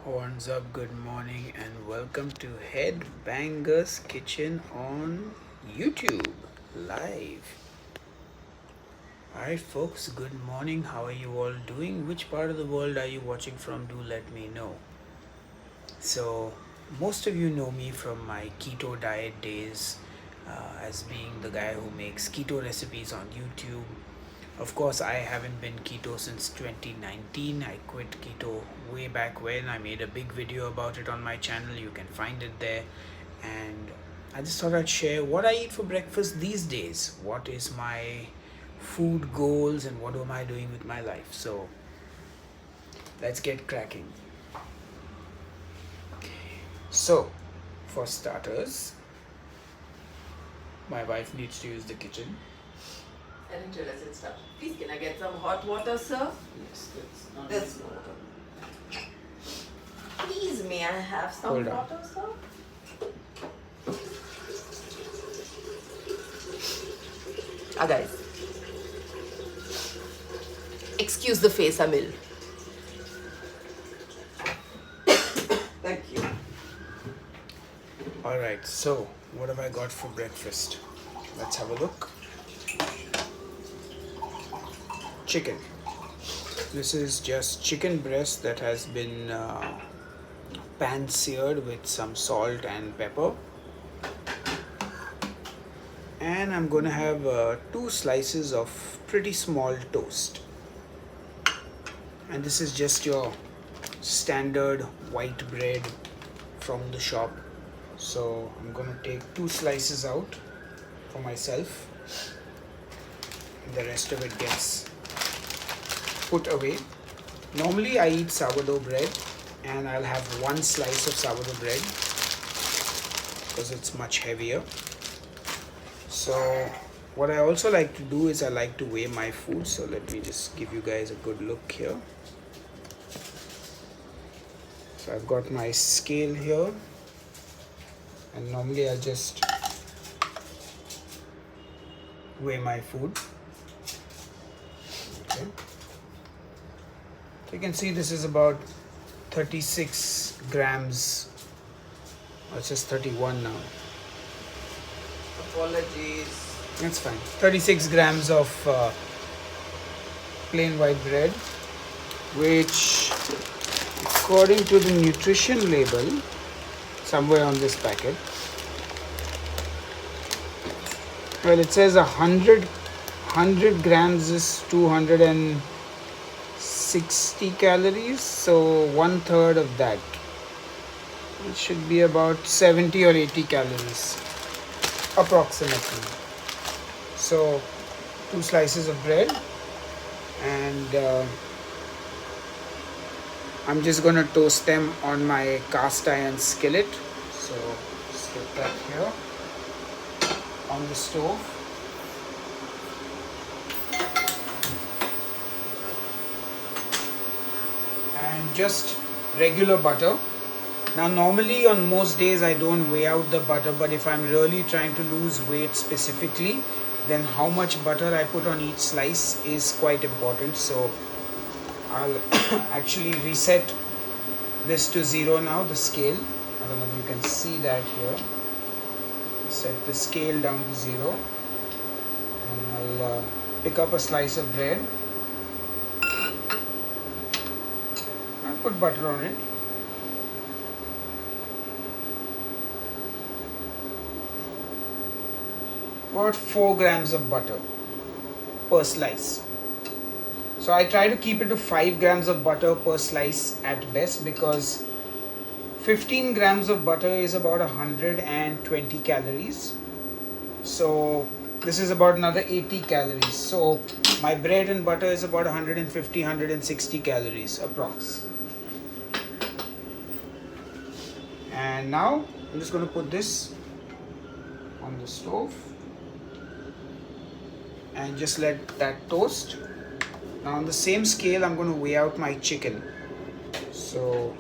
What's up, good morning, and welcome to Headbanger's Kitchen on YouTube live. Alright, folks, good morning. How are you all doing? Which part of the world are you watching from? Do let me know. So, most of you know me from my keto diet days as being the guy who makes keto recipes on YouTube. Of course, I haven't been keto since 2019. I quit keto way back when. I made a big video about it on my channel. You can find it there. And I just thought I'd share what I eat for breakfast these days. What is my food goals and what am I doing with my life? So, let's get cracking. So, for starters, my wife needs to use the kitchen. Interesting stuff. Please, can I get some hot water, sir? Yes, There's no water. Please, may I have some Hold on. water, sir? Guys. Excuse the face, Amil. Thank you. Alright, so what have I got for breakfast? Let's have a look. Chicken. This is just chicken breast that has been pan seared with some salt and pepper. And I'm going to have 2 slices of pretty small toast. And this is just your standard white bread from the shop. So I'm going to take 2 slices out for myself. And the rest of it gets put away. Normally I eat sourdough bread and I'll have 1 slice of sourdough bread because it's much heavier. So what I also like to do is I like to weigh my food. So let me just give you guys a good look here. So I've got my scale here and normally I'll just weigh my food. Okay. So you can see this is about 36 grams, or it's just 31 now. Apologies. That's fine. 36 grams of plain white bread, which according to the nutrition label, somewhere on this packet, well, it says 100 grams is 260 calories, so 1/3 of that. It should be about 70 or 80 calories, approximately. So, 2 slices of bread, and I'm just going to toast them on my cast iron skillet. So, just get that here on the stove. And just regular butter. Now normally on most days I don't weigh out the butter, but if I'm really trying to lose weight specifically, then how much butter I put on each slice is quite important. So I'll actually reset this to 0 now, the scale. I don't know if you can see that here. Set the scale down to 0 and I'll pick up a slice of bread. I'll put butter on it. About 4 grams of butter per slice. So I try to keep it to 5 grams of butter per slice at best, because 15 grams of butter is about 120 calories. So this is about another 80 calories. So my bread and butter is about 150, 160 calories approx. And now I'm just going to put this on the stove and just let that toast. Now on the same scale I'm going to weigh out my chicken. So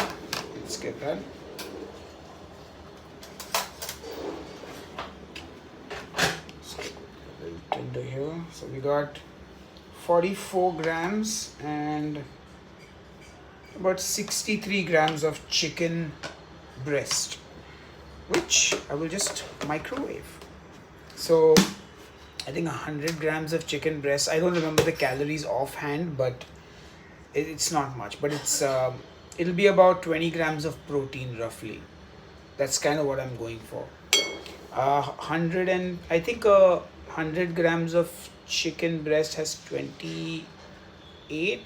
let's get that. Very tender here. So we got 44 grams and about 63 grams of chicken breast, which I will just microwave. So I think 100 grams of chicken breast. I don't remember the calories offhand, but it's not much. But it'll be about 20 grams of protein roughly. That's kind of what I'm going for. 100 and I think 100 grams of chicken breast has 28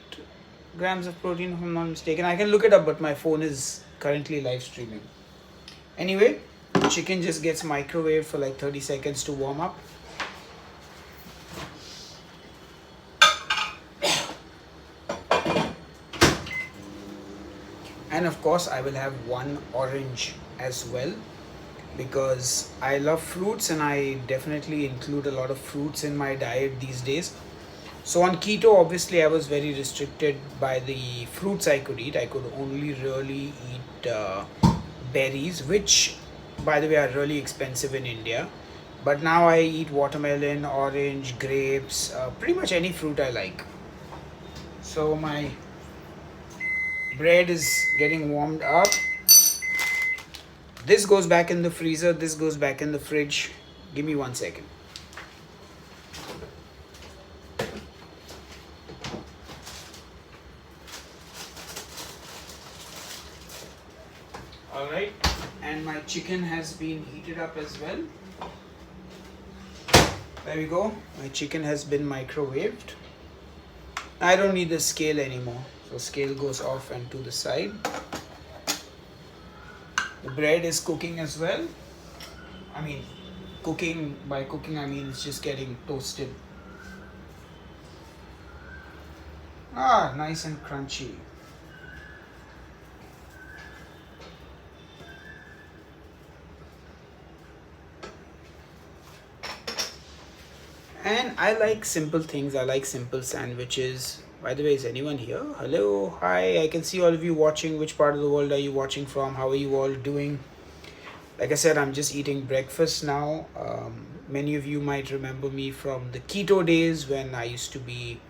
grams of protein, if I'm not mistaken. I can look it up, but my phone is currently live streaming. Anyway, chicken just gets microwaved for like 30 seconds to warm up. And of course, I will have one orange as well, because I love fruits and I definitely include a lot of fruits in my diet these days. So on keto, obviously, I was very restricted by the fruits I could eat. I could only really eat berries, which, by the way, are really expensive in India. But now I eat watermelon, orange, grapes, pretty much any fruit I like. So my bread is getting warmed up. This goes back in the freezer, this goes back in the fridge. Give me 1 second. Alright, and my chicken has been heated up as well. There we go, my chicken has been microwaved. I don't need the scale anymore, so scale goes off and to the side. The bread is cooking as well. I mean, by cooking I mean it's just getting toasted. Nice and crunchy. And I like simple things. I like simple sandwiches. By the way, is anyone here? Hello, hi. I can see all of you watching. Which part of the world are you watching from? How are you all doing? Like I said, I'm just eating breakfast now. Many of you might remember me from the keto days when I used to be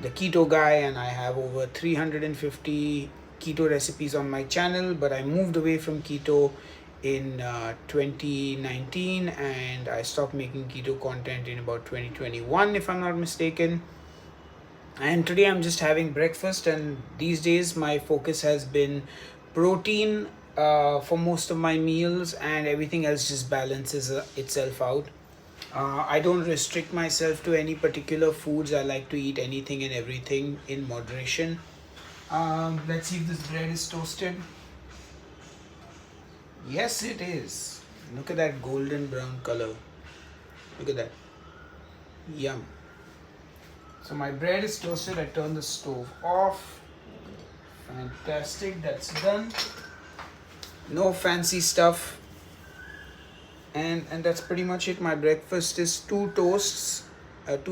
the keto guy, and I have over 350 keto recipes on my channel. But I moved away from keto in 2019, and I stopped making keto content in about 2021, if I'm not mistaken. And today I'm just having breakfast, and these days my focus has been protein for most of my meals, and everything else just balances itself out. I don't restrict myself to any particular foods. I like to eat anything and everything in moderation. Let's see if this bread is toasted. Yes, it is. Look at that golden brown color. Look at that. Yum. So my bread is toasted. I turn the stove off. Fantastic. That's done. No fancy stuff. And that's pretty much it. My breakfast is two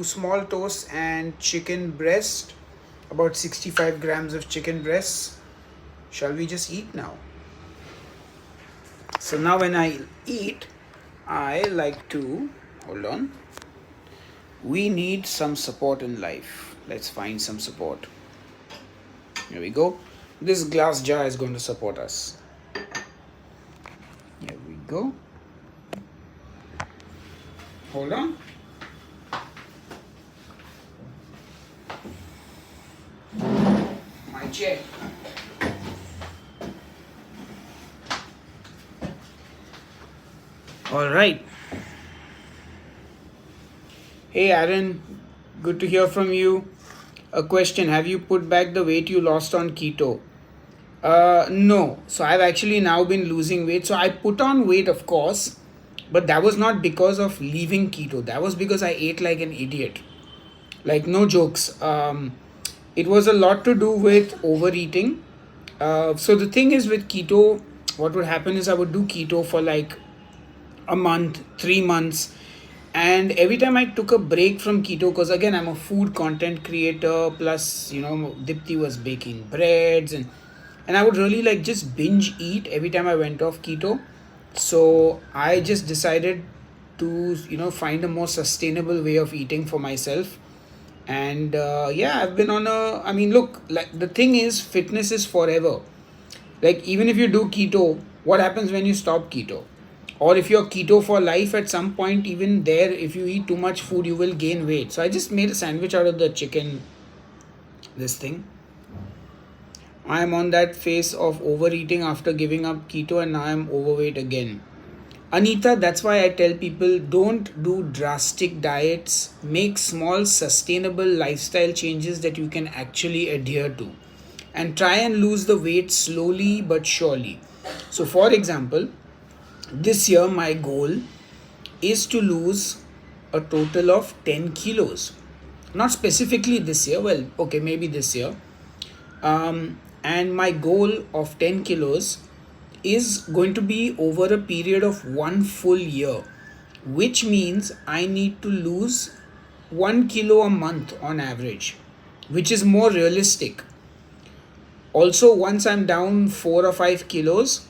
small toasts and chicken breast. About 65 grams of chicken breast. Shall we just eat now? So now when I eat, I like to, hold on. We need some support in life. Let's find some support. Here we go. This glass jar is going to support us. Here we go. Hold on. My chair. All right. Hey Aaron, good to hear from you. A question, have you put back the weight you lost on keto? No. So I've actually now been losing weight. So I put on weight, of course, but that was not because of leaving keto. That was because I ate like an idiot. Like, no jokes. It was a lot to do with overeating. So the thing is with keto, what would happen is I would do keto for like a month, 3 months, and every time I took a break from keto, because again I'm a food content creator, plus Dipti was baking breads, and I would really like just binge eat every time I went off keto. So I just decided to find a more sustainable way of eating for myself, And yeah, I've been on a, I mean, look, like the thing is, fitness is forever. Like, even if you do keto, what happens when you stop keto? Or if you're keto for life, at some point, even there, if you eat too much food, you will gain weight. So I just made a sandwich out of the chicken, this thing. I am on that phase of overeating after giving up keto, and now I'm overweight again. Anita, that's why I tell people, don't do drastic diets. Make small, sustainable lifestyle changes that you can actually adhere to. And try and lose the weight slowly but surely. So, for example, this year my goal is to lose a total of 10 kilos. Not specifically this year, well, okay, maybe this year. And my goal of 10 kilos is going to be over a period of 1 full year, which means I need to lose 1 kilo a month on average, which is more realistic. Also, once I'm down 4 or 5 kilos,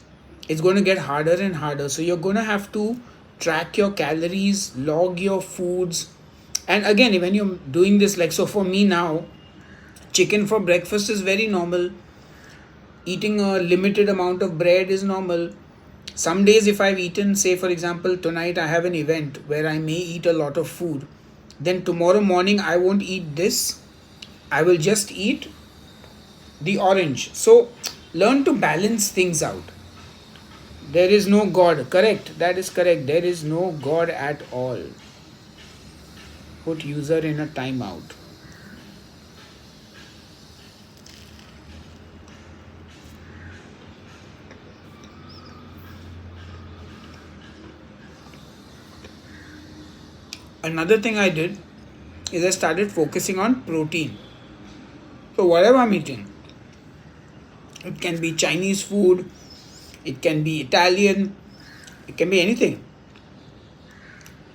it's going to get harder and harder. So, you're going to have to track your calories, log your foods. And again, when you're doing this, like, so for me now, chicken for breakfast is very normal. Eating a limited amount of bread is normal. Some days, if I've eaten, say for example, tonight I have an event where I may eat a lot of food, then tomorrow morning I won't eat this. I will just eat the orange. So, learn to balance things out. There is no God. Correct. That is correct. There is no God at all. Put user in a timeout. Another thing I did is I started focusing on protein. So, whatever I'm eating, it can be Chinese food, it can be Italian, it can be anything.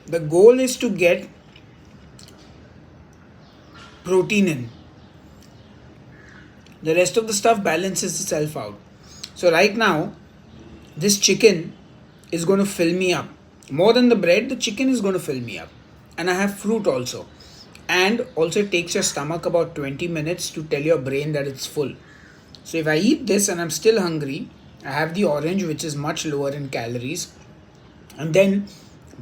The goal is to get protein in. The rest of the stuff balances itself out. So, right now, this chicken is going to fill me up. More than the bread, the chicken is going to fill me up. And I have fruit also. And also, it takes your stomach about 20 minutes to tell your brain that it's full. So, if I eat this and I'm still hungry, I have the orange, which is much lower in calories. And then,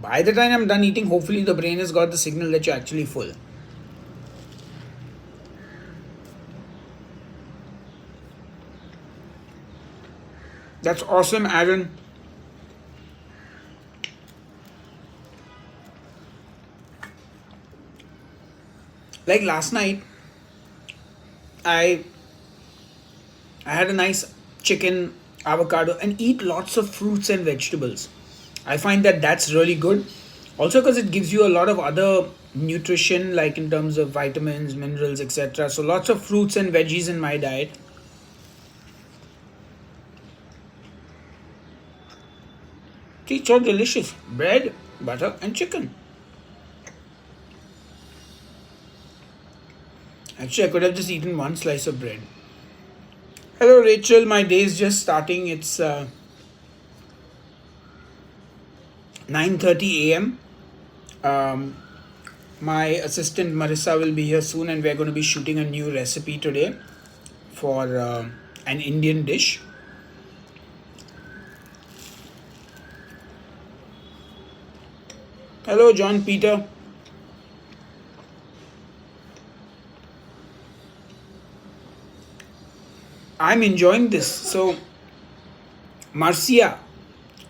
by the time I'm done eating, hopefully the brain has got the signal that you're actually full. That's awesome, Aaron. Like last night, I had a nice chicken, avocado, and eat lots of fruits and vegetables. I find that that's really good. Also, because it gives you a lot of other nutrition, like in terms of vitamins, minerals, etc. So, lots of fruits and veggies in my diet. It's so delicious. Bread, butter, and chicken. Actually, I could have just eaten one slice of bread. Hello, Rachel. My day is just starting. It's 9:30 a.m. My assistant Marissa will be here soon, and we're going to be shooting a new recipe today for an Indian dish. Hello, John Peter. I'm enjoying this. So, Marcia,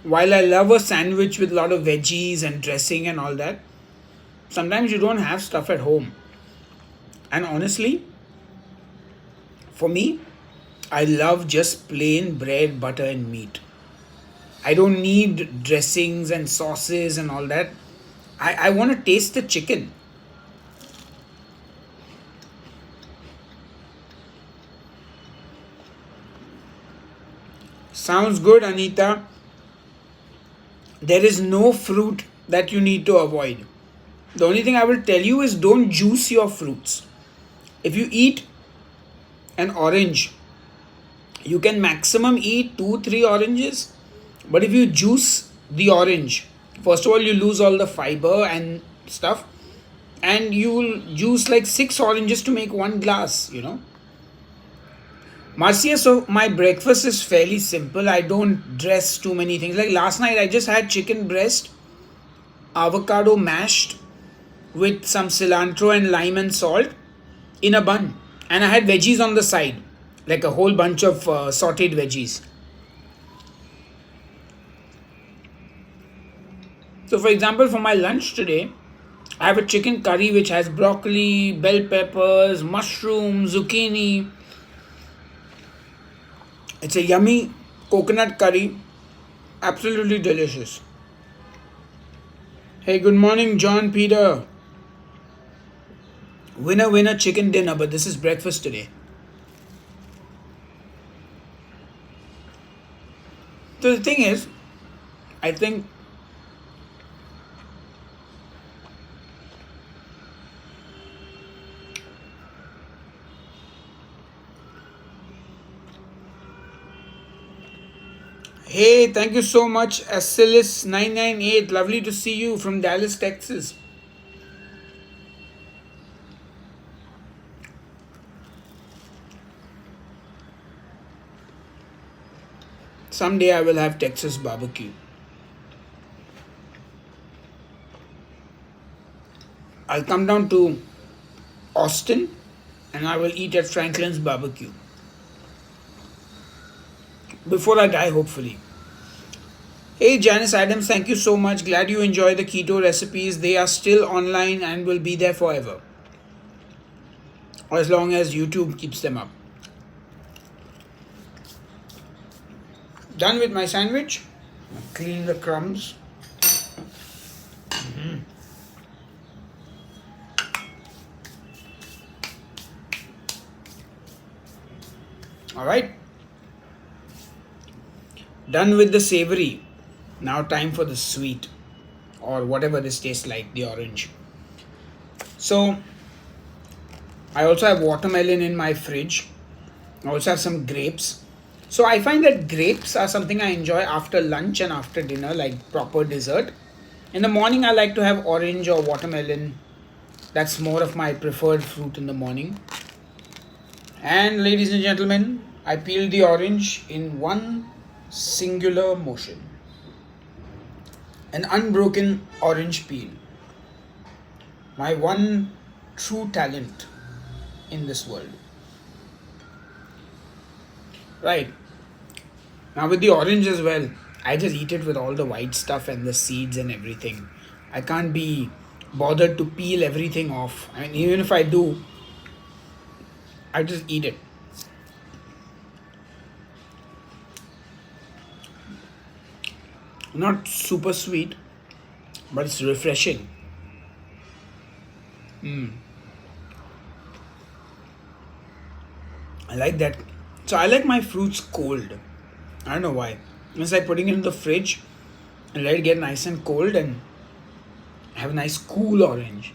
while I love a sandwich with a lot of veggies and dressing and all that, sometimes you don't have stuff at home. And honestly, for me, I love just plain bread, butter, and meat. I don't need dressings and sauces and all that. I want to taste the chicken. Sounds good, Anita. There is no fruit that you need to avoid. The only thing I will tell you is don't juice your fruits. If you eat an orange, you can maximum eat 2 3 oranges. But if you juice the orange, first of all, you lose all the fiber and stuff. and you'll juice like 6 oranges to make one glass. Marcia, so my breakfast is fairly simple. I don't dress too many things. Like last night, I just had chicken breast, avocado mashed with some cilantro and lime and salt in a bun. And I had veggies on the side, like a whole bunch of sauteed veggies. So, for example, for my lunch today, I have a chicken curry which has broccoli, bell peppers, mushrooms, zucchini. It's a yummy coconut curry, absolutely delicious. Hey, good morning, John Peter. Winner, winner, chicken dinner, but this is breakfast today. So the thing is, I think hey, thank you so much, Asilis998. Lovely to see you from Dallas, Texas. Someday I will have Texas barbecue. I'll come down to Austin and I will eat at Franklin's barbecue. Before I die, hopefully. Hey Janice Adams, thank you so much. Glad you enjoy the keto recipes. They are still online and will be there forever. Or as long as YouTube keeps them up. Done with my sandwich. Clean the crumbs. Alright. Done with the savory. Now time for the sweet. Or whatever this tastes like, the orange. So, I also have watermelon in my fridge. I also have some grapes. So I find that grapes are something I enjoy after lunch and after dinner, like proper dessert. In the morning, I like to have orange or watermelon. That's more of my preferred fruit in the morning. And ladies and gentlemen, I peeled the orange in one singular motion. An unbroken orange peel. My one true talent in this world. Right. Now with the orange as well, I just eat it with all the white stuff and the seeds and everything. I can't be bothered to peel everything off. I mean, even if I do, I just eat it. Not super sweet, but it's refreshing. I like that. So I like my fruits cold. I don't know why. It's like putting it in the fridge and let it get nice and cold and have a nice cool orange.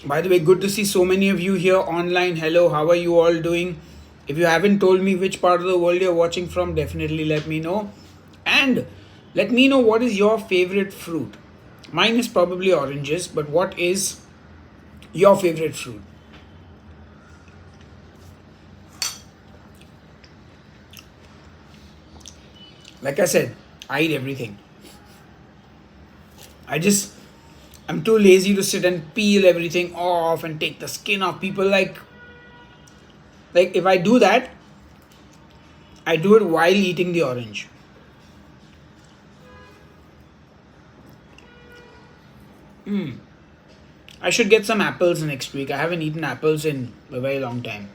By the way, good to see so many of you here online. Hello, how are you all doing? If you haven't told me which part of the world you're watching from, definitely let me know. And let me know what is your favorite fruit. Mine is probably oranges, but what is your favorite fruit? Like I said, I eat everything. I'm too lazy to sit and peel everything off and take the skin off. People like if I do that, I do it while eating the orange. I should get some apples next week. I haven't eaten apples in a very long time.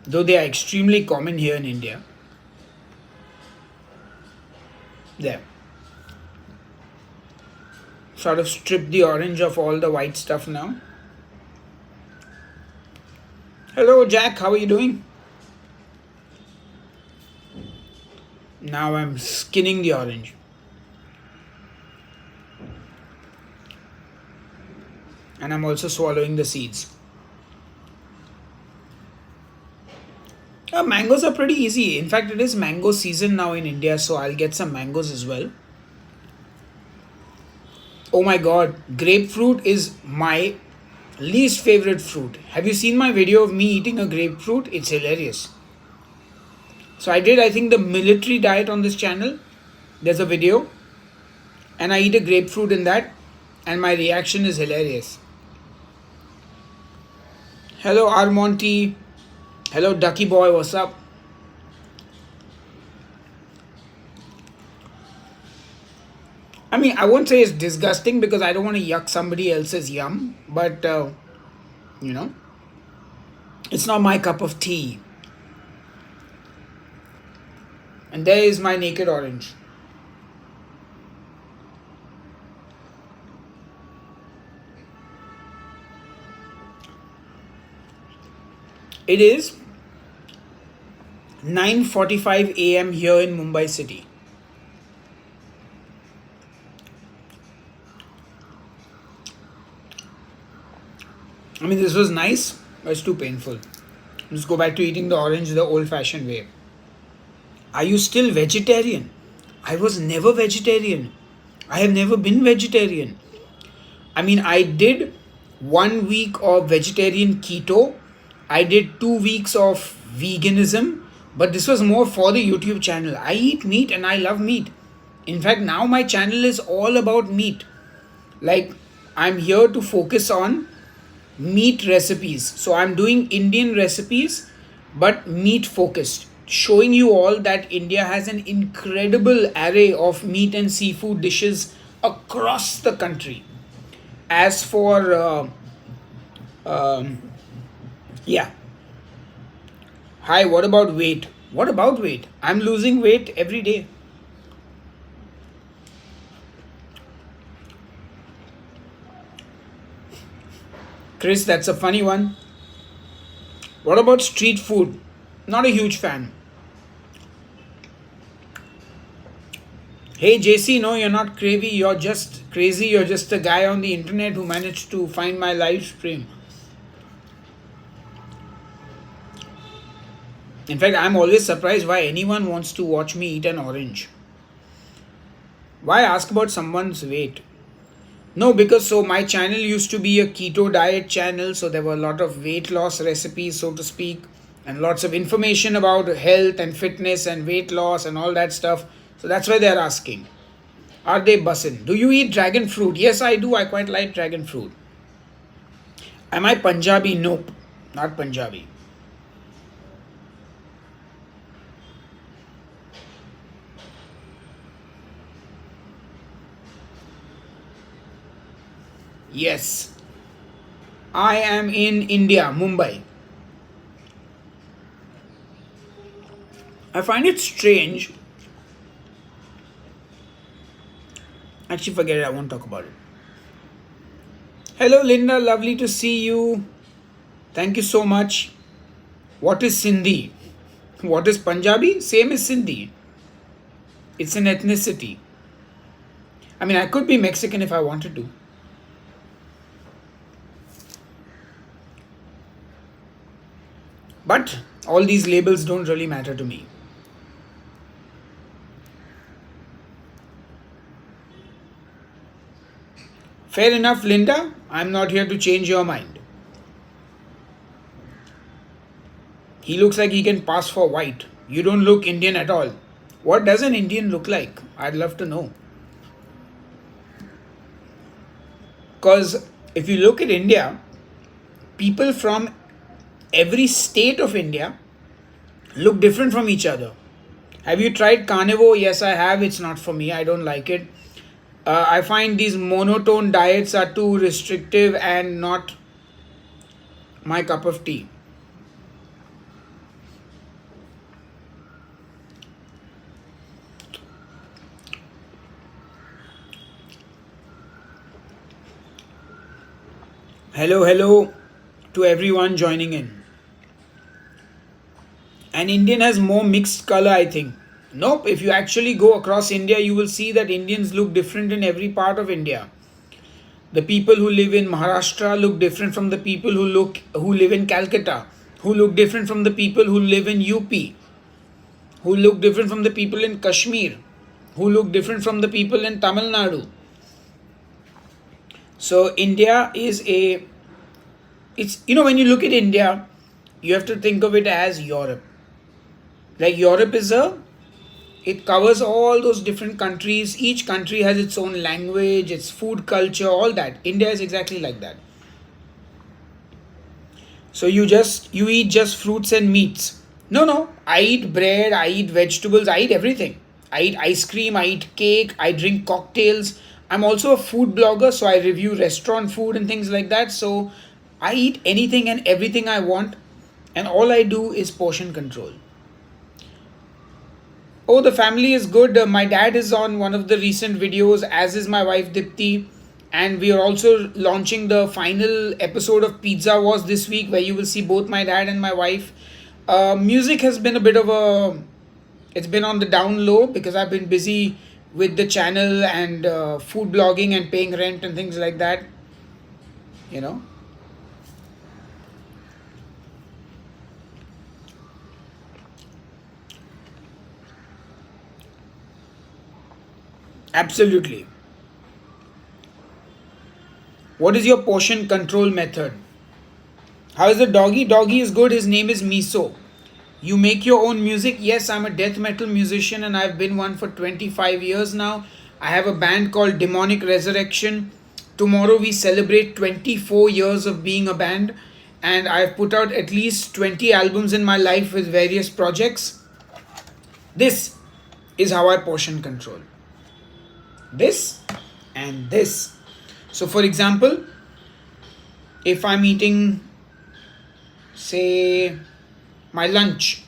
Though they are extremely common here in India. There. Sort of strip the orange of all the white stuff now. Hello Jack, how are you doing? Now I'm skinning the orange. And I'm also swallowing the seeds. mangoes are pretty easy. In fact, it is mango season now in India, so I'll get some mangoes as well. Oh my god, grapefruit is my least favorite fruit. Have you seen my video of me eating a grapefruit? It's hilarious. So I think, the military diet on this channel. There's a video, and I eat a grapefruit in that, and my reaction is hilarious. Hello, Armonty. Hello, Ducky Boy. What's up? I mean, I won't say it's disgusting because I don't want to yuck somebody else's yum, but you know, it's not my cup of tea. And there is my naked orange. It is 9:45 a.m. here in Mumbai city. I mean, this was nice, but it's too painful. Let's go back to eating the orange the old-fashioned way. Are you still vegetarian? I was never vegetarian. I have never been vegetarian. I mean, I did 1 week of vegetarian keto. I did 2 weeks of veganism, but this was more for the YouTube channel. I eat meat and I love meat. In fact, now my channel is all about meat. Like, I'm here to focus on meat recipes. So I'm doing Indian recipes, but meat focused, showing you all that India has an incredible array of meat and seafood dishes across the country. As for yeah, hi, what about weight? What about weight? I'm losing weight every day. Chris, that's a funny one. What about street food? Not a huge fan. Hey JC, no, you're not crazy. You're just crazy. You're just a guy on the internet who managed to find my live stream. In fact, I'm always surprised why anyone wants to watch me eat an orange. Why ask about someone's weight? No, because so my channel used to be a keto diet channel, so there were a lot of weight loss recipes, so to speak, and lots of information about health and fitness and weight loss and all that stuff. So that's why they're asking. Are they bussin'? Do you eat dragon fruit? Yes, I do. I quite like dragon fruit. Am I Punjabi? Nope, not Punjabi. Yes, I am in India, Mumbai. I find it strange. Actually, forget it, I won't talk about it. Hello, Linda, lovely to see you. Thank you so much. What is Sindhi? What is Punjabi? Same as Sindhi. It's an ethnicity. I mean, I could be Mexican if I wanted to. But all these labels don't really matter to me. Fair enough, Linda. I'm not here to change your mind. He looks like he can pass for white. You don't look Indian at all. What does an Indian look like? I'd love to know. Because if you look at India, people from every state of India look different from each other. Have you tried carnivore? Yes, I have. It's not for me. I don't like it. I find these monotone diets are too restrictive and not my cup of tea. Hello to everyone joining in. An Indian has more mixed color, I think. Nope, if you actually go across India, you will see that Indians look different in every part of India. The people who live in Maharashtra look different from the people who live in Calcutta, who look different from the people who live in UP, who look different from the people in Kashmir, who look different from the people in Tamil Nadu. So India is it's, when you look at India, you have to think of it as Europe. Like Europe it covers all those different countries. Each country has its own language, its food culture, all that. India is exactly like that. So you eat just fruits and meats. No. I eat bread, I eat vegetables, I eat everything. I eat ice cream, I eat cake, I drink cocktails. I'm also a food blogger, so I review restaurant food and things like that. So I eat anything and everything I want, and all I do is portion control. Oh, the family is good. My dad is on one of the recent videos, as is my wife Dipti. And we are also launching the final episode of Pizza Wars this week, where you will see both my dad and my wife. Music has been a bit of a. It's been on the down low because I've been busy with the channel and food blogging and paying rent and things like that. You know. Absolutely. What is your portion control method? How is the doggy? Doggy is good. His name is Miso. You make your own music? Yes, I'm a death metal musician and I've been one for 25 years now. I have a band called Demonic Resurrection. Tomorrow we celebrate 24 years of being a band, and I've put out at least 20 albums in my life with various projects. This is how I portion control. This and this. So, for example, if I'm eating, say, my lunch,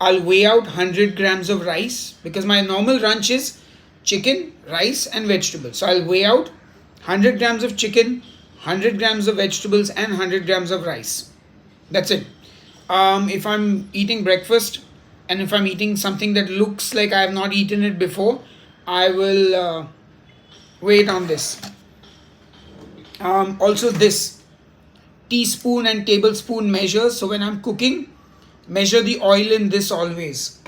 I'll weigh out 100 grams of rice because my normal lunch is chicken, rice, and vegetables. So, I'll weigh out 100 grams of chicken, 100 grams of vegetables, and 100 grams of rice. That's it. If I'm eating breakfast and if I'm eating something that looks like I have not eaten it before, I will weigh it on this. Also, this teaspoon and tablespoon measures. So when I'm cooking, measure the oil in this always.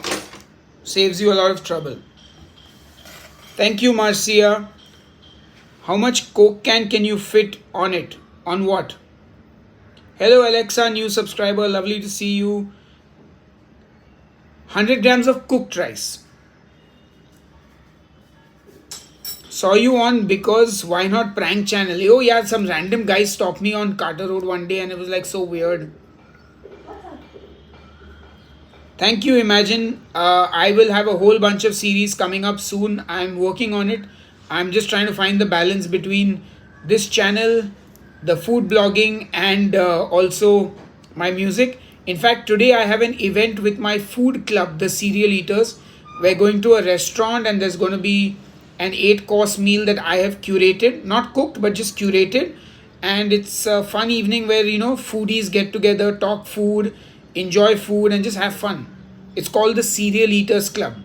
Saves you a lot of trouble. Thank you, Marcia. How much Coke can you fit on it? On what? Hello, Alexa, new subscriber. Lovely to see you. 100 grams of cooked rice. Saw you on Because Why Not prank channel. Oh yeah, some random guy stopped me on Carter Road one day and it was like so weird. Thank you, Imagine. I will have a whole bunch of series coming up soon. I'm working on it. I'm just trying to find the balance between this channel, the food blogging, and also my music. In fact, today I have an event with my food club, the Serial Eaters. We're going to a restaurant and there's going to be an 8-course meal that I have curated, not cooked, but just curated. And it's a fun evening where, foodies get together, talk food, enjoy food, and just have fun. It's called the Serial Eaters Club.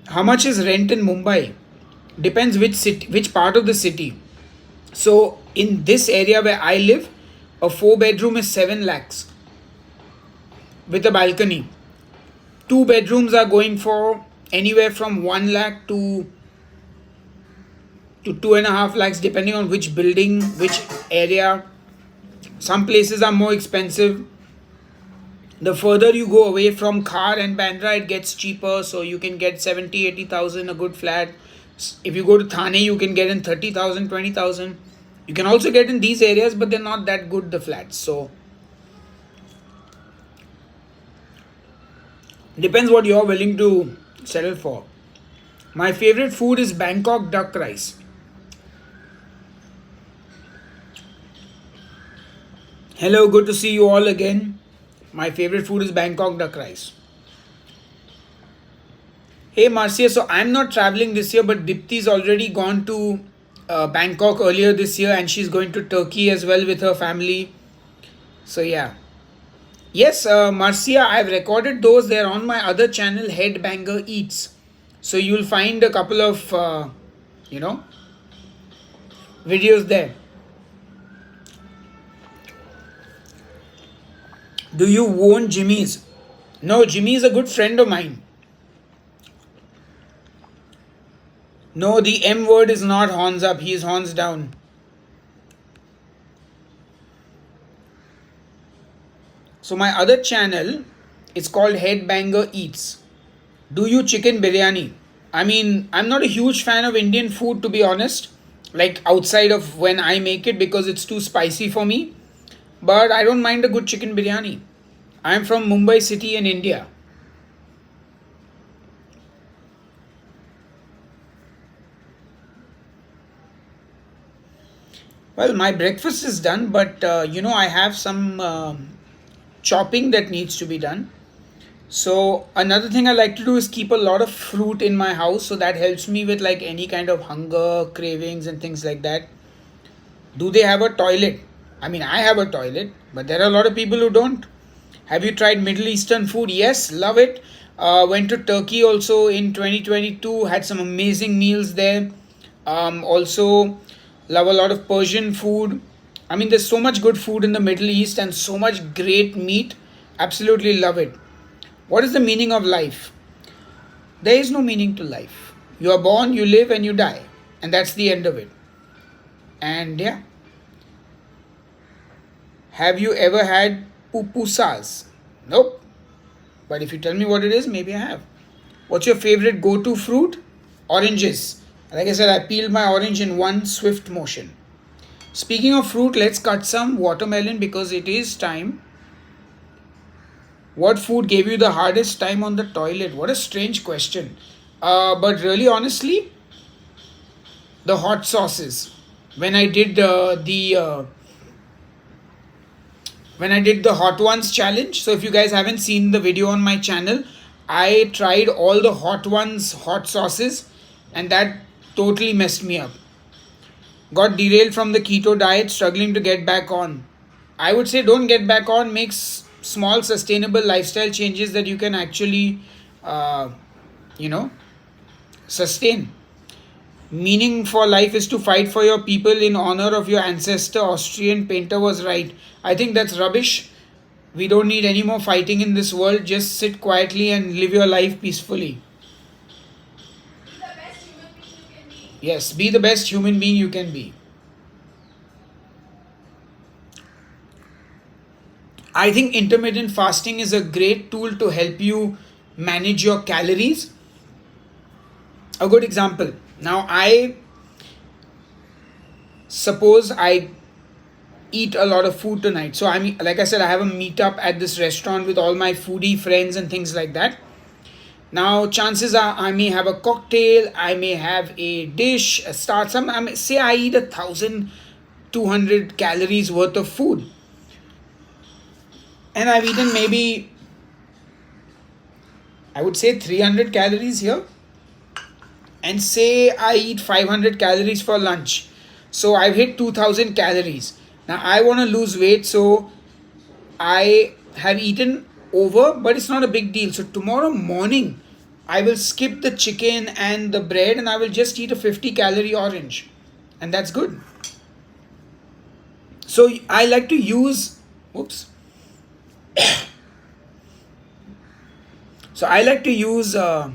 How much is rent in Mumbai? Depends which city, which part of the city. So in this area where I live, a 4-bedroom is 7 lakhs with a balcony. 2 bedrooms are going for anywhere from 1 lakh to 2.5 lakhs, depending on which building, which area. Some places are more expensive. The further you go away from Khar and Bandra, it gets cheaper. So you can get 70,000-80,000 a good flat. If you go to Thane, you can get in 30,000, 20,000. You can also get in these areas, but they're not that good, the flats. So depends what you're willing to settle for. My favorite food is Bangkok duck rice. Hello, good to see you all again. My favorite food is Bangkok duck rice. Hey Marcia, so I'm not traveling this year, but Dipti's already gone to Bangkok earlier this year and she's going to Turkey as well with her family. So yeah. Yes, Marcia, I've recorded those. They're on my other channel, Headbanger Eats. So you'll find a couple of, videos there. Do you own Jimmy's? No, Jimmy is a good friend of mine. No, the M word is not horns up, he is horns down. So my other channel, it's called Headbanger Eats. Do you chicken biryani? I mean, I'm not a huge fan of Indian food, to be honest. Like outside of when I make it, because it's too spicy for me. But I don't mind a good chicken biryani. I'm from Mumbai city in India. Well, my breakfast is done, but I have some chopping that needs to be done. So another thing I like to do is keep a lot of fruit in my house, so that helps me with like any kind of hunger, cravings, and things like that. Do they have a toilet? I mean, I have a toilet, but there are a lot of people who don't. Have you tried Middle Eastern food? Yes, love it. Went to Turkey also in 2022, had some amazing meals there. Also, love a lot of Persian food. I mean, there's so much good food in the Middle East and so much great meat. Absolutely love it. What is the meaning of life? There is no meaning to life. You are born, you live, and you die. And that's the end of it. And yeah, have you ever had pupusas? Nope. But if you tell me what it is, maybe I have. What's your favorite go to fruit? Oranges. Like I said, I peeled my orange in one swift motion. Speaking of fruit, let's cut some watermelon because it is time. What food gave you the hardest time on the toilet? What a strange question. But really, honestly, the hot sauces. When I did the hot ones challenge. So if you guys haven't seen the video on my channel, I tried all the hot ones hot sauces, and that totally messed me up. Got derailed from the keto diet, struggling to get back on. I would say don't get back on, make small sustainable lifestyle changes that you can actually uh, you know sustain. Meaning for life is to fight for your people in honor of your ancestor. Austrian painter was right. I think that's rubbish. We don't need any more fighting in this world. Just sit quietly and live your life peacefully. Yes, be the best human being you can be. I think intermittent fasting is a great tool to help you manage your calories. A good example. Now, I suppose I eat a lot of food tonight. So I'm like I said, I have a meetup at this restaurant with all my foodie friends and things like that. Now, chances are I may have a cocktail, I may have a dish, a start. Say I eat 1,200 calories worth of food, and I've eaten maybe I would say 300 calories here, and say I eat 500 calories for lunch. So I've hit 2,000 calories. Now I want to lose weight, so I have eaten over, but it's not a big deal. So tomorrow morning, I will skip the chicken and the bread and I will just eat a 50-calorie orange. And that's good. So I like to use, oops. So I like to use, I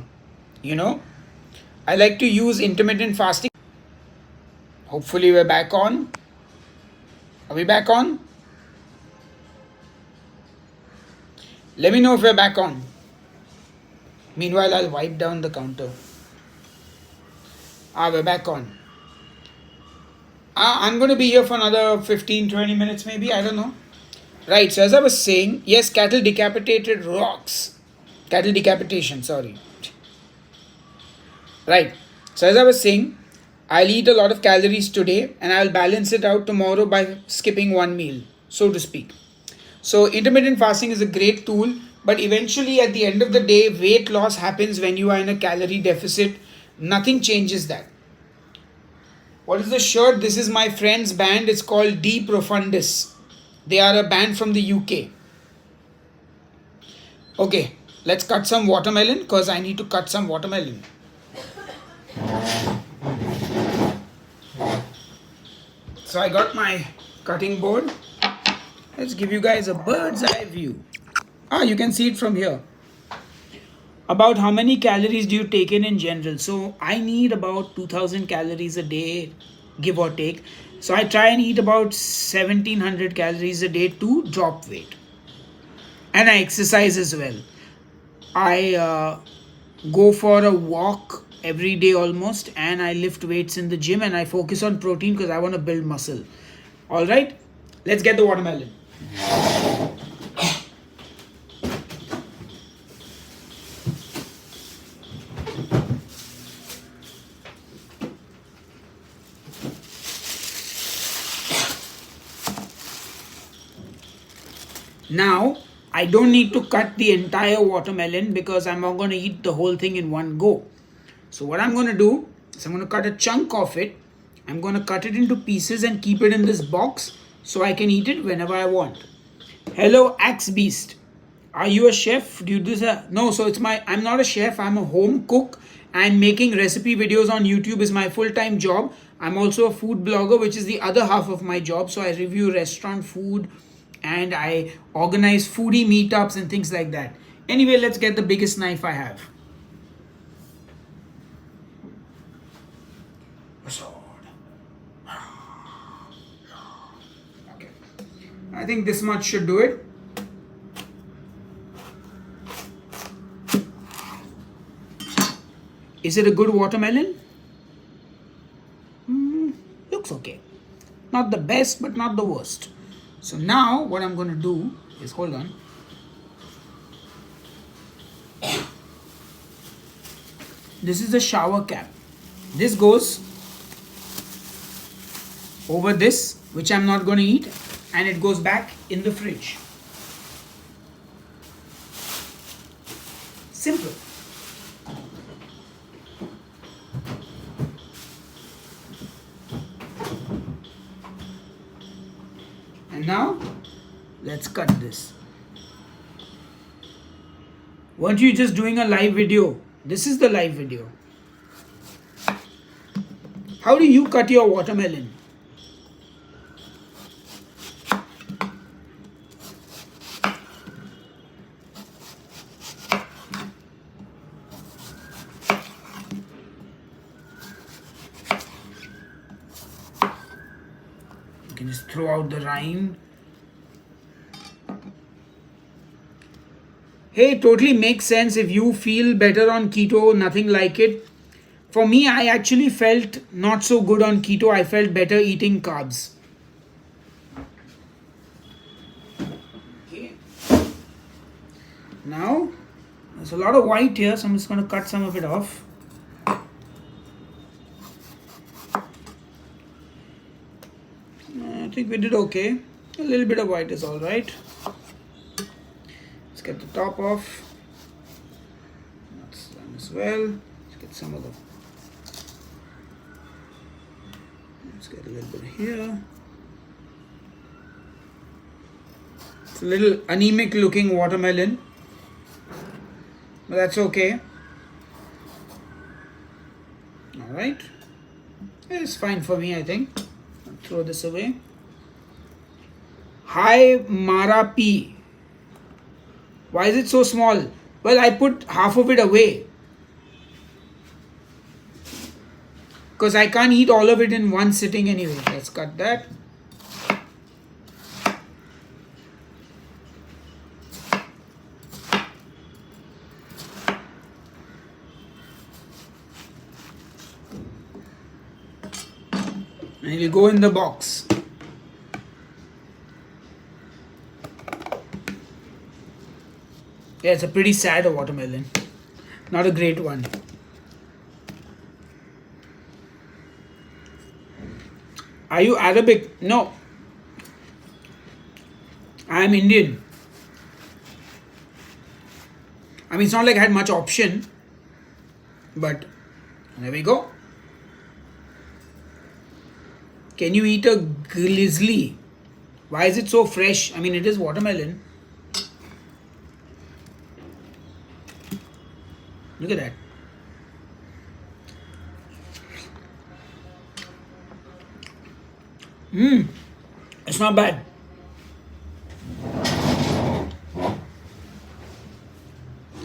like to use intermittent fasting. Hopefully we're back on. Are we back on? Let me know if we're back on. Meanwhile, I'll wipe down the counter. We're back on. I'm going to be here for another 15-20 minutes maybe. I don't know. Right, so as I was saying, yes, cattle decapitated rocks. Cattle decapitation, sorry. Right, so as I was saying, I'll eat a lot of calories today and I'll balance it out tomorrow by skipping one meal, so to speak. So intermittent fasting is a great tool, but eventually at the end of the day, weight loss happens when you are in a calorie deficit. Nothing changes that. What is the shirt? This is my friend's band. It's called De Profundis. They are a band from the UK. Okay, let's cut some watermelon because I need to cut some watermelon. So I got my cutting board. Let's give you guys a bird's eye view. You can see it from here. About how many calories do you take in general? So I need about 2000 calories a day, give or take. So I try and eat about 1700 calories a day to drop weight. And I exercise as well. I go for a walk every day almost, and I lift weights in the gym, and I focus on protein because I want to build muscle. All right, let's get the watermelon. Now, I don't need to cut the entire watermelon because I'm not going to eat the whole thing in one go. So what I'm going to do is I'm going to cut a chunk of it. I'm going to cut it into pieces and keep it in this box so I can eat it whenever I want. Hello, Axe Beast. Are you a chef? Do you do that? No, so I'm not a chef. I'm a home cook, and making recipe videos on YouTube is my full-time job. I'm also a food blogger, which is the other half of my job. So I review restaurant food and I organize foodie meetups and things like that. Anyway, let's get the biggest knife I have. Okay. I think this much should do it. Is it a good watermelon? Looks okay. Not the best, but not the worst. So now what I'm going to do is, hold on. This is the shower cap. This goes over this, which I'm not going to eat, and it goes back in the fridge. Simple. And now, let's cut this. Weren't you just doing a live video? This is the live video. How do you cut your watermelon? You can just throw out the rind. Hey, totally makes sense. If you feel better on keto, nothing like it. For me, I actually felt not so good on keto. I felt better eating carbs. Okay. Now, there's a lot of white here, so I'm just going to cut some of it off. I think we did okay. A little bit of white is all right. Let's get the top off. That's done as well. Let's get some of the. Let's get a little bit here. It's a little anemic looking watermelon, but that's okay. All right. It's fine for me, I think. I'll throw this away. Hi, Mara P. Why is it so small? Well, I put half of it away because I can't eat all of it in one sitting anyway. Let's cut that. And it'll go in the box. Yeah, it's a pretty sad watermelon. Not a great one. Are you Arabic? No. I am Indian. I mean, it's not like I had much option. But there we go. Can you eat a grizzly? Why is it so fresh? I mean, it is watermelon. Look at that. It's not bad.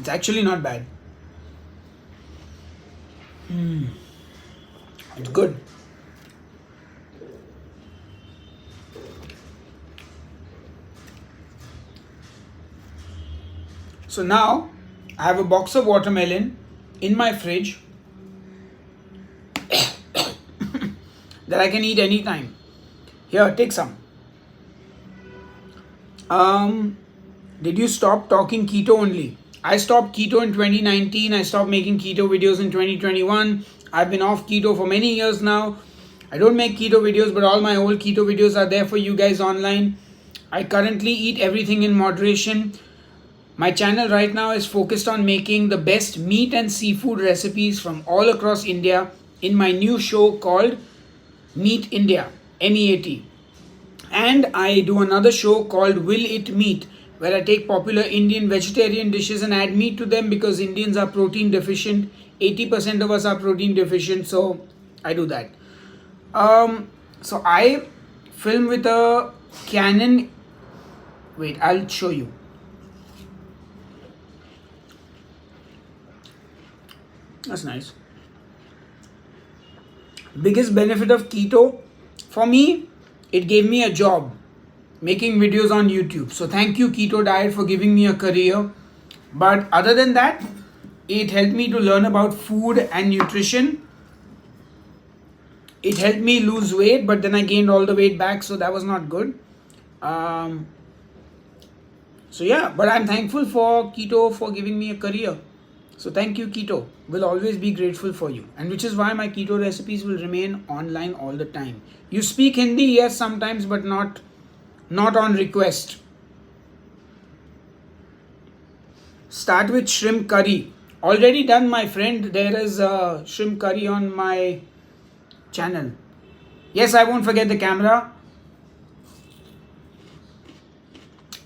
It's actually not bad. It's good. So now I have a box of watermelon in my fridge that I can eat anytime. Here, take some. Did you stop talking keto only? I stopped keto in 2019. I stopped making keto videos in 2021. I've been off keto for many years now. I don't make keto videos, but all my old keto videos are there for you guys online. I currently eat everything in moderation. My channel right now is focused on making the best meat and seafood recipes from all across India in my new show called Meat India, MEAT. And I do another show called Will It Meat, where I take popular Indian vegetarian dishes and add meat to them because Indians are protein deficient. 80% of us are protein deficient, so I do that. So I film with a Canon. Wait, I'll show you. That's nice. Biggest benefit of keto for me, it gave me a job making videos on YouTube. So thank you Keto Diet for giving me a career. But other than that, it helped me to learn about food and nutrition. It helped me lose weight, but then I gained all the weight back, so that was not good. So yeah, but I'm thankful for Keto for giving me a career. So thank you Keto. Will always be grateful for you, and which is why my keto recipes will remain online all the time. You speak Hindi, yes, sometimes, but not on request. Start with shrimp curry. Already done, my friend. There is a shrimp curry on my channel. Yes, I won't forget the camera.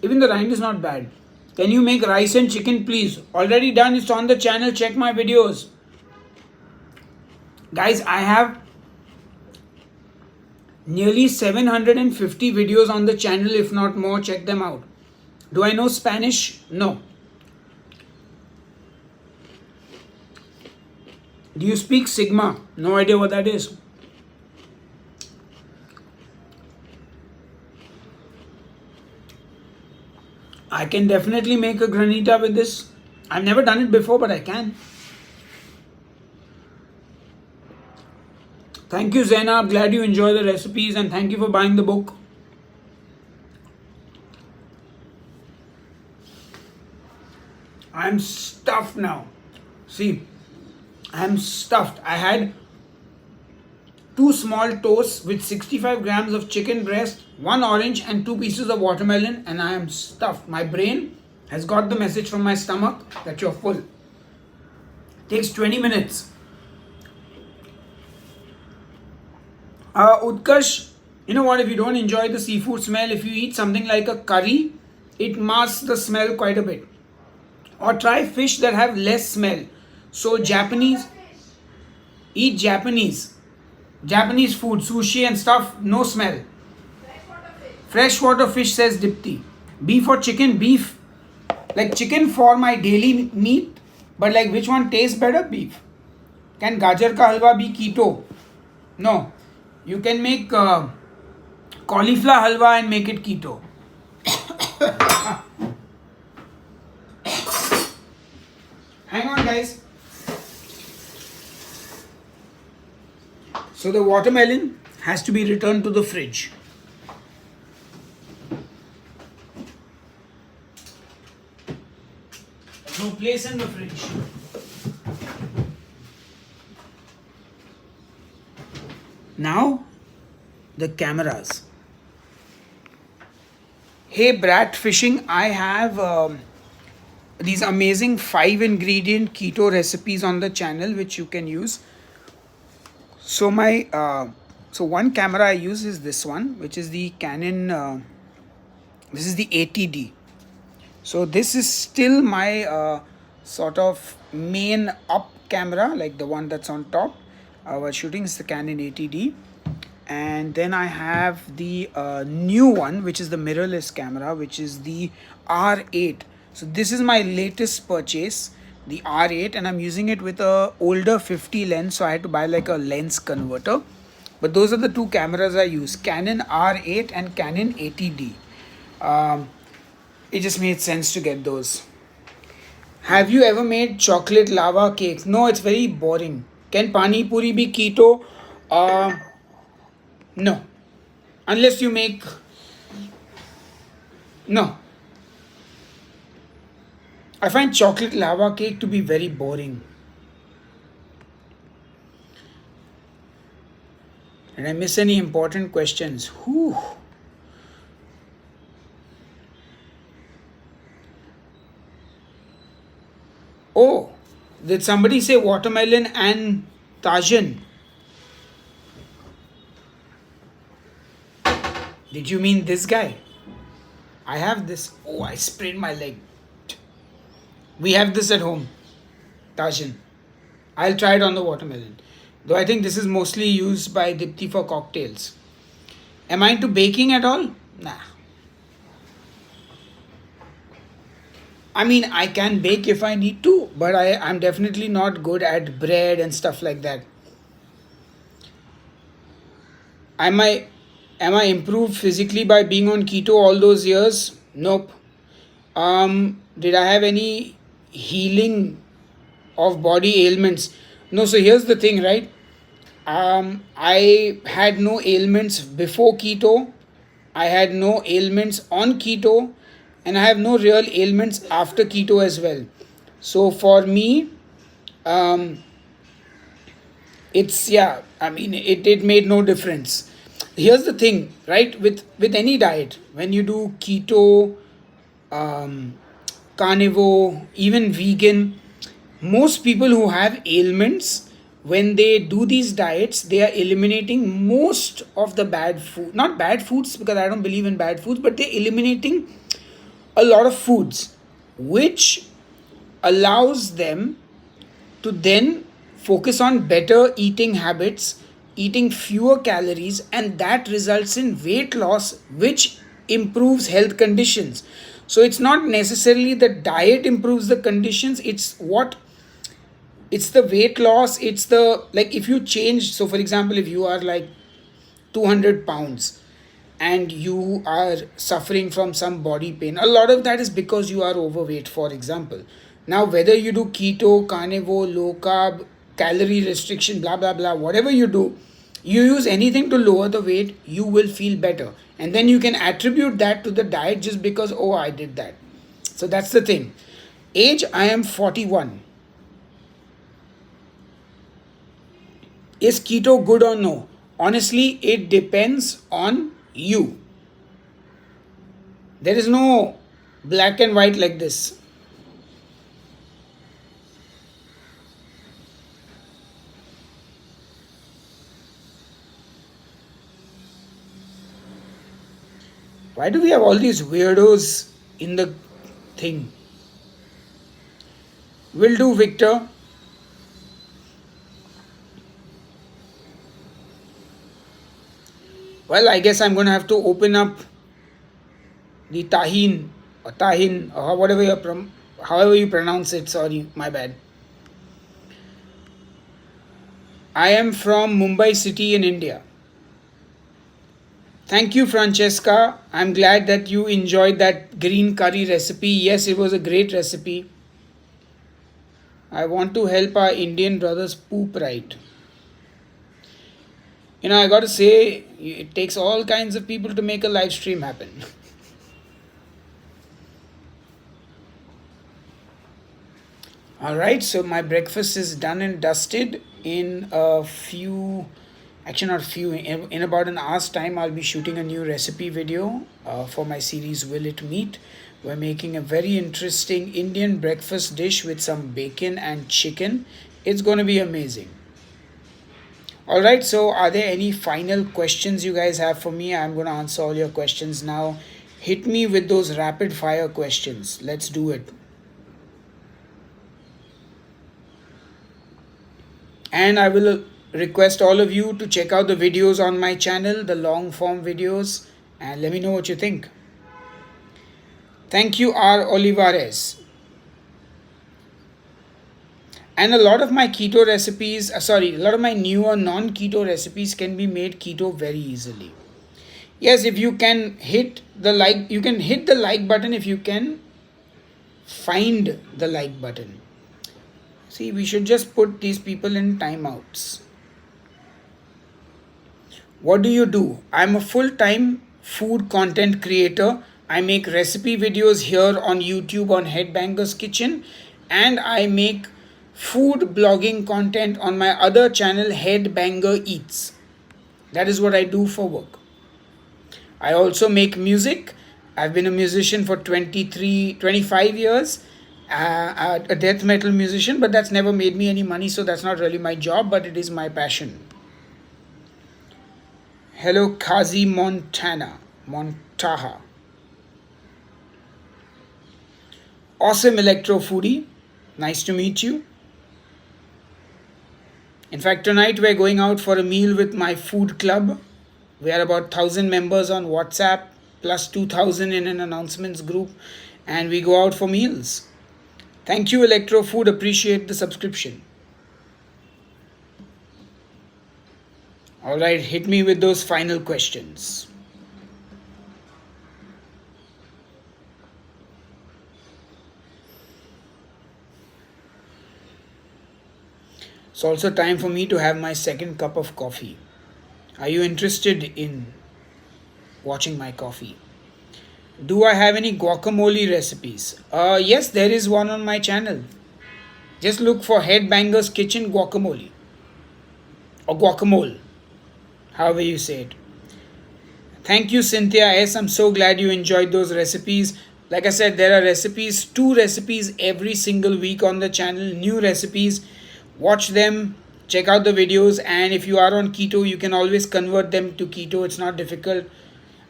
Even the rind is not bad. Can you make rice and chicken, please? Already done. It's on the channel. Check my videos. Guys, I have nearly 750 videos on the channel, if not more. Check them out. Do I know Spanish? No. Do you speak Sigma? No idea what that is. I can definitely make a granita with this. I've never done it before, but I can. Thank you, Zainab. Glad you enjoy the recipes, and thank you for buying the book. I'm stuffed now. See, I'm stuffed. I had 2 small toasts with 65 grams of chicken breast, 1 orange, and 2 pieces of watermelon, and I am stuffed. My brain has got the message from my stomach that you're full. Takes 20 minutes. Utkarsh, you know what? If you don't enjoy the seafood smell, if you eat something like a curry, it masks the smell quite a bit. Or try fish that have less smell. So eat Japanese food, sushi and stuff, no smell. Freshwater fish, says Dipti. Beef or chicken? Beef. Like chicken for my daily meat, but like which one tastes better? Beef. Can gajar ka halwa be keto? No. You can make cauliflower halwa and make it keto. Hang on, guys. So the watermelon has to be returned to the fridge. No place in the fridge. Now, the cameras. Hey Brat Fishing, I have these amazing 5 ingredient keto recipes on the channel which you can use. So so one camera I use is this one, which is the Canon. This is the 80D. So this is still my sort of main up camera, like the one that's on top. While shooting is the Canon 80D. And then I have the new one, which is the mirrorless camera, which is the R8. So this is my latest purchase, the R8, and I'm using it with a older 50 lens, so I had to buy like a lens converter. But those are the two cameras I use, Canon R8 and Canon 80D. It just made sense to get those. Have you ever made chocolate lava cake? No, it's very boring. Can pani puri be keto? Uh, no. Unless you make. No. I find chocolate lava cake to be very boring. Did I miss any important questions? Whew. Oh, did somebody say watermelon and Tajan? Did you mean this guy? I have this. Oh, I sprained my leg. We have this at home. Tajan. I'll try it on the watermelon. Though I think this is mostly used by Dipti for cocktails. Am I into baking at all? Nah. I mean, I can bake if I need to, but I'm definitely not good at bread and stuff like that. Am I am I improved physically by being on keto all those years? Nope. Did I have any healing of body ailments? No. So here's the thing, right? I had no ailments before keto. I had no ailments on keto, and I have no real ailments after keto as well. So for me, um, it's yeah. I mean, it made no difference. Here's the thing, right? With any diet, when you do keto, um, carnivore, even vegan, most people who have ailments, when they do these diets, they are eliminating most of the bad food. Not bad foods, because I don't believe in bad foods, but they're eliminating a lot of foods, which allows them to then focus on better eating habits, eating fewer calories, and that results in weight loss, which improves health conditions. So it's not necessarily the diet improves the conditions, it's the weight loss, it's the, like, if you change. So for example, if you are like 200 pounds and you are suffering from some body pain, a lot of that is because you are overweight, for example. Now, whether you do keto, carnivore, low carb, calorie restriction, blah blah blah, whatever you do, you use anything to lower the weight, you will feel better, and then you can attribute that to the diet just because, oh, I did that. So that's the thing. Age, I am 41. Is keto good or no? Honestly, it depends on you. There is no black and white like this. Why do we have all these weirdos in the thing? Will do, Victor. Well, I guess I'm going to have to open up the tahin, or however you pronounce it. Sorry, my bad. I am from Mumbai city in India. Thank you, Francesca. I'm glad that you enjoyed that green curry recipe. Yes, it was a great recipe. I want to help our Indian brothers poop right. I got to say, it takes all kinds of people to make a live stream happen. All right, so my breakfast is done and dusted. In a few, actually not few, in about an hour's time, I'll be shooting a new recipe video for my series Will It Meet. We're making a very interesting Indian breakfast dish with some bacon and chicken. It's going to be amazing. All right, so are there any final questions you guys have for me? I'm going to answer all your questions now. Hit me with those rapid fire questions. Let's do it. And I will request all of you to check out the videos on my channel, the long form videos, and let me know what you think. Thank you, R. Olivares. And a lot of my keto recipes, a lot of my newer non keto recipes can be made keto very easily. Yes, if you can hit the like, you can hit the like button if you can find the like button. See, we should just put these people in timeouts. What do you do? I'm a full time food content creator. I make recipe videos here on YouTube on Headbangers Kitchen, and I make food blogging content on my other channel, Headbanger Eats. That is what I do for work. I also make music. I've been a musician for 25 years, a death metal musician, but that's never made me any money, so that's not really my job, but it is my passion. Hello, Kazi Montaha. Awesome electro foodie. Nice to meet you. In fact, tonight we're going out for a meal with my food club. We are about 1,000 members on WhatsApp, plus 2,000 in an announcements group, and we go out for meals. Thank you, Electro Food. Appreciate the subscription. All right, hit me with those final questions. It's also time for me to have my second cup of coffee. Are you interested in watching my coffee? Do I have any guacamole recipes? Yes, there is one on my channel. Just look for Headbangers Kitchen Guacamole or guacamole, however you say it. Thank you, Cynthia S. I'm so glad you enjoyed those recipes. Like I said, there are recipes, 2 recipes every single week on the channel, new recipes. Watch them, check out the videos, and if you are on keto, you can always convert them to keto. It's not difficult.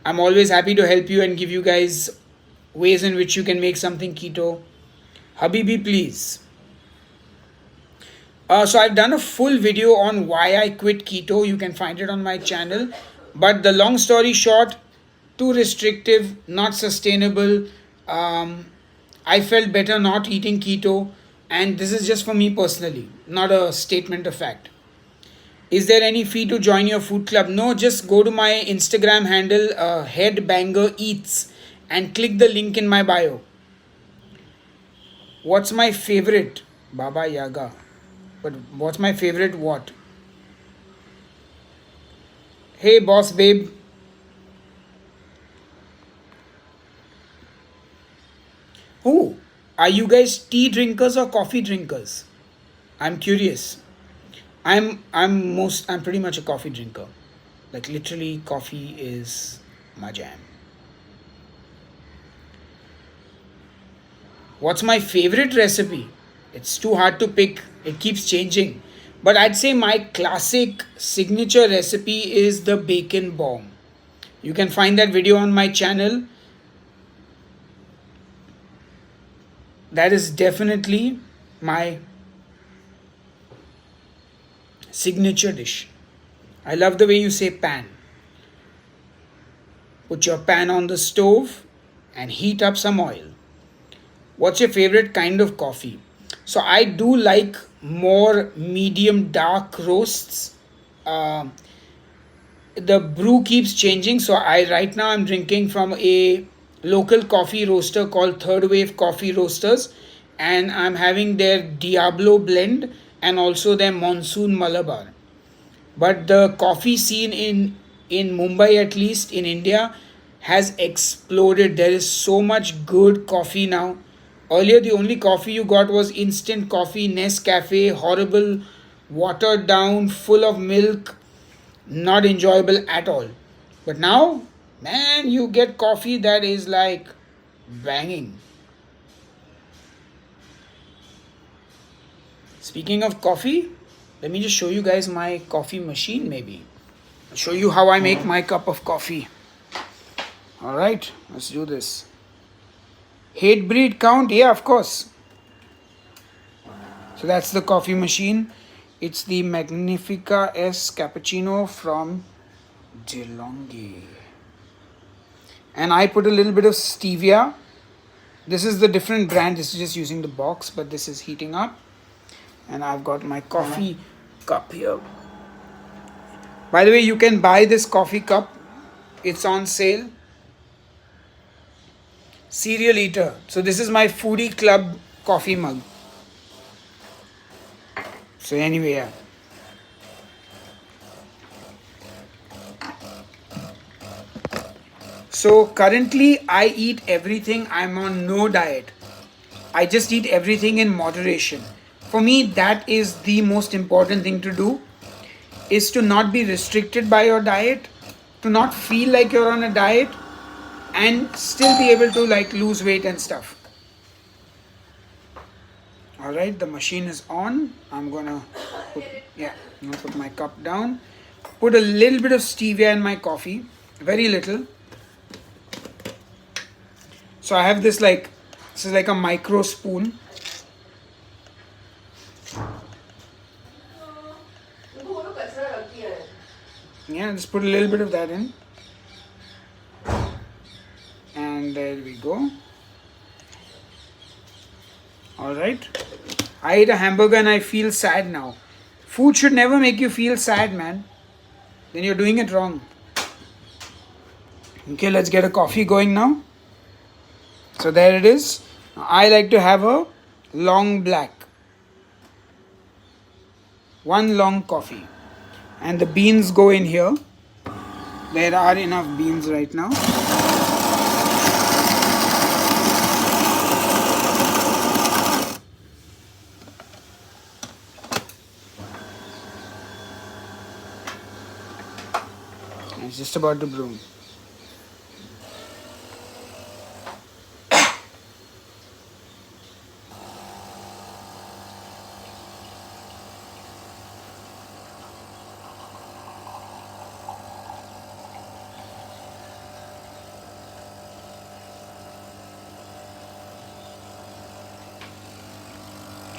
I'm always happy to help you and give you guys ways in which you can make something keto. Habibi, please. So I've done a full video on why I quit keto. You can find it on my channel. But the long story short, too restrictive, not sustainable. I felt better not eating keto, and this is just for me personally, not a statement of fact. Is there any fee to join your food club? No, just go to my Instagram handle, Headbanger Eats, and click the link in my bio. What's my favorite? Baba Yaga. But what's my favorite what? Hey, boss babe. Who? Are you guys tea drinkers or coffee drinkers? I'm curious. I'm pretty much a coffee drinker. Like literally coffee is my jam. What's my favorite recipe? It's too hard to pick. It keeps changing. But I'd say my classic signature recipe is the bacon bomb. You can find that video on my channel. That is definitely my signature dish. I love the way you say pan. Put your pan on the stove and heat up some oil. What's your favorite kind of coffee? So I do like more medium dark roasts. The brew keeps changing, so I right now I'm drinking from a local coffee roaster called Third Wave Coffee Roasters, and I'm having their Diablo blend and also their Monsoon Malabar. But the coffee scene in Mumbai, at least in India, has exploded. There is so much good coffee now. Earlier, the only coffee you got was instant coffee, Nescafe, horrible, watered down, full of milk, not enjoyable at all. But now, man, you get coffee that is like banging. Speaking of coffee, let me just show you guys my coffee machine maybe. I'll show you how I make my cup of coffee. Alright, let's do this. Hate breed count? Yeah, of course. So that's the coffee machine. It's the Magnifica S Cappuccino from DeLonghi. And I put a little bit of stevia This is the different brand. This is just using the box, but this is heating up. And I've got my coffee cup here. By the way, you can buy this coffee cup. It's on sale. Serial eater. So this is my foodie club coffee mug. So anyway, yeah. So currently I eat everything. I'm on no diet. I just eat everything in moderation. For me, that is the most important thing to do, is to not be restricted by your diet, to not feel like you're on a diet, and still be able to like lose weight and stuff. All right, the machine is on. I'm gonna put my cup down, put a little bit of stevia in my coffee, very little. So I have this is like a micro spoon. Yeah, just put a little bit of that in. And there we go. Alright. I ate a hamburger and I feel sad now. Food should never make you feel sad, man. Then you're doing it wrong. Okay, let's get a coffee going now. So there it is. I like to have a long black. One long coffee. And the beans go in here. There are enough beans right now. It's just about to brew.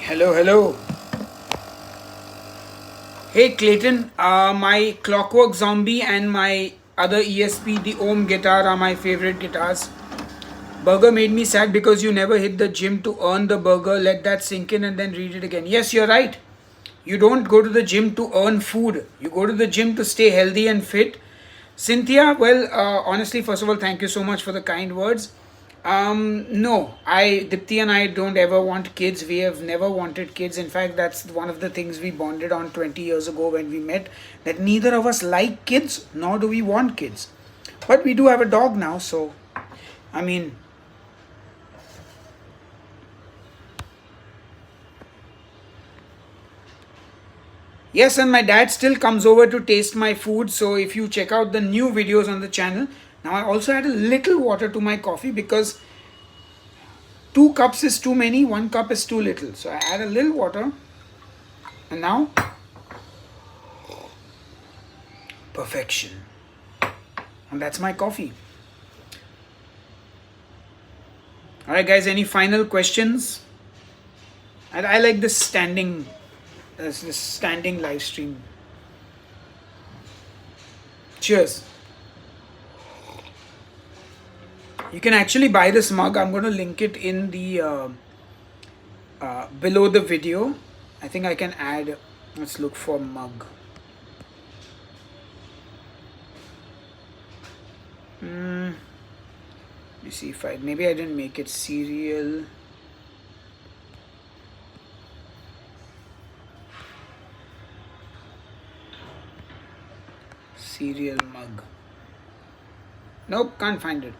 Hello, hello. Hey Clayton, my Clockwork Zombie and my other ESP, the Ohm guitar, are my favorite guitars. Burger made me sad because you never hit the gym to earn the burger. Let that sink in and then read it again. Yes, you're right. You don't go to the gym to earn food. You go to the gym to stay healthy and fit. Cynthia, well, honestly, first of all, thank you so much for the kind words. No, Dipti and I don't ever want kids. We have never wanted kids. In fact, that's one of the things we bonded on 20 years ago when we met, that neither of us like kids, nor do we want kids. But we do have a dog now, so, I mean, yes, and my dad still comes over to taste my food. So if you check out the new videos on the channel, now I also add a little water to my coffee because 2 cups is too many, 1 cup is too little. So I add a little water, and now perfection. And that's my coffee. All right, guys, any final questions? I like this standing live stream. Cheers. You can actually buy this mug. I'm going to link it in the below the video. I think I can add. Let's look for mug. Let me see if maybe I didn't make it cereal. Cereal mug. Nope, can't find it.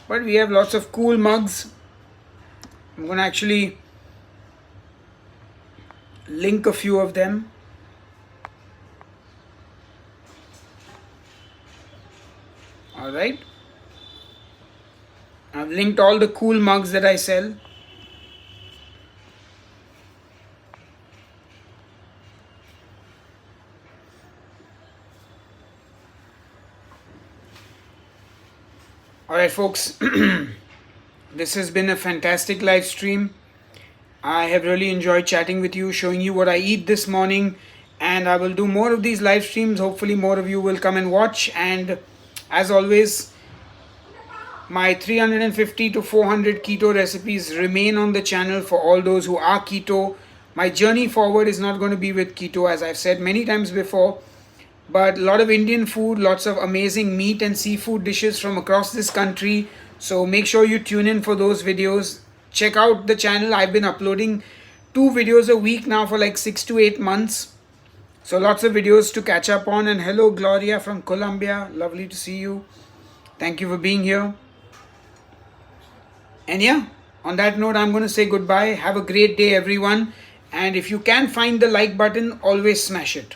But we have lots of cool mugs. I'm going to actually link a few of them. Alright. I've linked all the cool mugs that I sell. Alright folks, this has been a fantastic live stream. I have really enjoyed chatting with you, showing you what I eat this morning, and I will do more of these live streams. Hopefully more of you will come and watch, and as always, My 350 to 400 keto recipes remain on the channel for all those who are keto. My journey forward is not going to be with keto, as I've said many times before, but a lot of Indian food, lots of amazing meat and seafood dishes from across this country. So make sure you tune in for those videos. Check out the channel. I've been uploading 2 videos a week now for like 6 to 8 months. So lots of videos to catch up on. And hello, Gloria from Colombia. Lovely to see you. Thank you for being here. And yeah, on that note, I'm going to say goodbye. Have a great day, everyone. And if you can find the like button, always smash it.